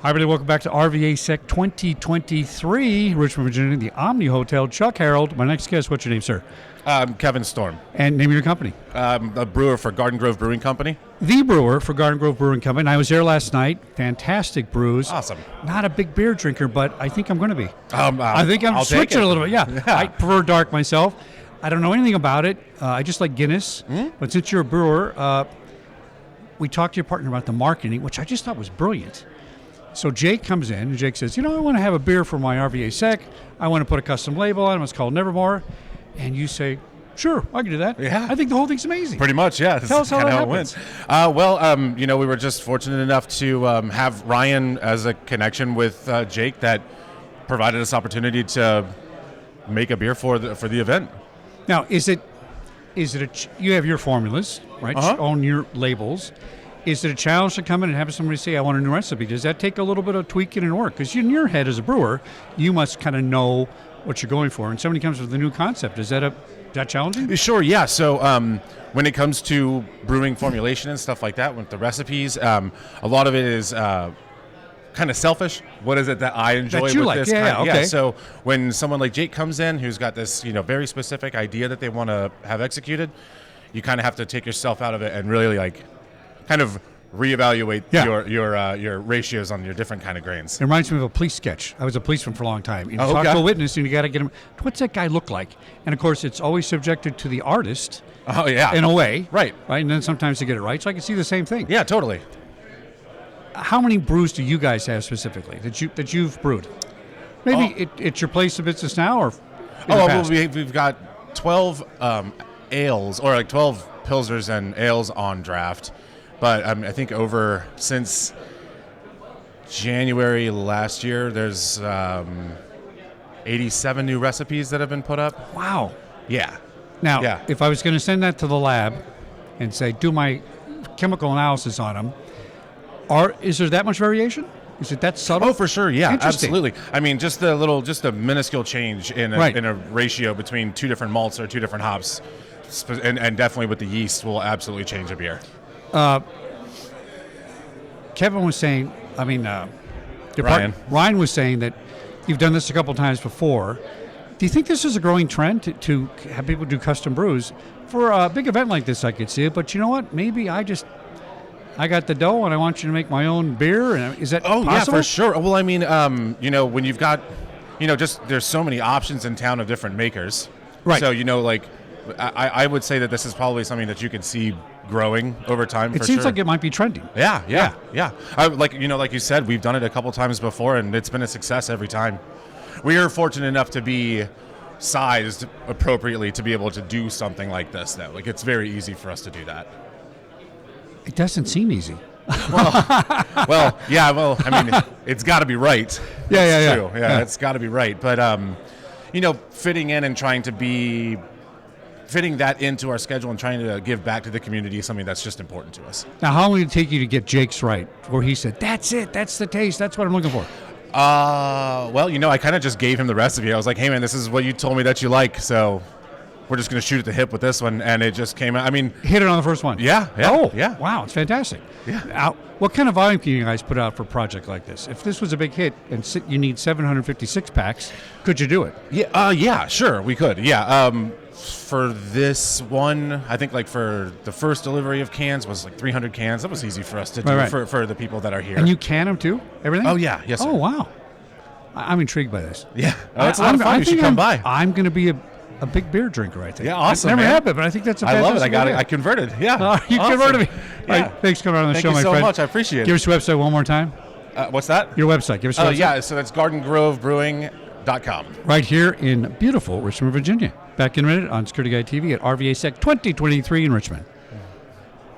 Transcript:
Hi, everybody. Welcome back to RVAsec 2023, Richmond, Virginia, the Omni Hotel. Chuck Harold. My next guest, what's your name, sir? Kevin Storm. And name of your company? A brewer for Garden Grove Brewing Company. The brewer for Garden Grove Brewing Company. And I was there last night. Fantastic brews. Awesome. Not a big beer drinker, but I think I'm going to be. I think I'm switching a little bit. Yeah. I prefer dark myself. I don't know anything about it. I just like Guinness. But since you're a brewer, we talked to your partner about the marketing, which I just thought was brilliant. So Jake comes in, and Jake says, I want to have a beer for my RVAsec. I want to put a custom label on it. It's called Nevermore. And you say, sure, I can do that. Yeah. I think the whole thing's amazing. Pretty much, yeah. Tell us how that happens. We were just fortunate enough to have Ryan as a connection with Jake that provided us opportunity to make a beer for the event. Now, you have your formulas, right? On your labels. Is it a challenge to come in and have somebody say, I want a new recipe? Does that take a little bit of tweaking and work? Because in your head as a brewer, you must kind of know what you're going for. And somebody comes with a new concept. Is that challenging? Sure, yeah. So when it comes to brewing formulation and stuff like that, with the recipes, a lot of it is kind of selfish. What is it that I enjoy that you with like? this? Okay. So when someone like Jake comes in who's got this very specific idea that they want to have executed, you kind of have to take yourself out of it and really kind of reevaluate your ratios on your different kind of grains. It reminds me of a police sketch. I was a policeman for a long time. You talk to a witness, and you got to get him. What's that guy look like? And of course, it's always subjected to the artist. Oh yeah, in a way, right. And then sometimes you get it right. So I can see the same thing. Yeah, totally. How many brews do you guys have specifically that you've brewed? Maybe it's your place of business now, or we've got 12 ales, or 12 pilsners and ales on draft. But I think since January last year, there's 87 new recipes that have been put up. Wow. Yeah. Now, if I was going to send that to the lab and say, do my chemical analysis on them, is there that much variation? Is it that subtle? Oh, for sure. Yeah, absolutely. I mean, just a minuscule change in a ratio between two different malts or two different hops, and definitely with the yeast will absolutely change a beer. Kevin was saying, Ryan was saying that you've done this a couple times before. Do you think this is a growing trend to have people do custom brews? For a big event like this, I could see it, but you know what? Maybe I got the dough and I want you to make my own beer. Is that possible? Yeah, for sure. Well, I mean, when you've got, there's so many options in town of different makers. Right. So, I would say that this is probably something that you can see growing over time. It seems like it might be trending. Yeah. Like you said, we've done it a couple times before, and it's been a success every time. We are fortunate enough to be sized appropriately to be able to do something like this, though. It's very easy for us to do that. It doesn't seem easy. It's got to be right. Yeah. True. Yeah, it's got to be right. But fitting in and trying to be fitting that into our schedule and trying to give back to the community is something that's just important to us. Now, how long did it take you to get Jake's right, where he said, that's it, that's the taste, that's what I'm looking for? I kind of just gave him the recipe. I was like, hey, man, this is what you told me that you like, so we're just going to shoot at the hip with this one, and it just came out. I mean, hit it on the first one. Yeah. Oh, yeah. Wow, it's fantastic. Yeah. Now, what kind of volume can you guys put out for a project like this? If this was a big hit and you need 756 packs, could you do it? Yeah, sure, we could. Yeah. For this one, I think for the first delivery of cans was 300 cans. That was easy for us to do for the people that are here. And you can them too? Everything? Oh, yeah. Yes, sir. Oh, wow. I'm intrigued by this. Yeah. It's a lot of fun. You should come by. I'm going to be a big beer drinker, I think. Yeah, awesome. I've never had it, but I think that's a fantastic I love it. idea. I converted. Yeah. You awesome. converted me. Yeah. All right, thanks for coming on the show, my friend. Thank you so much. I appreciate it. Give us your website one more time. What's that? Your website. Give us your website. Yeah, so that's GardenGroveBrewing.com. Right here in beautiful Richmond, Virginia. Back in a minute on Security Guide TV at RVAsec 2023 in Richmond.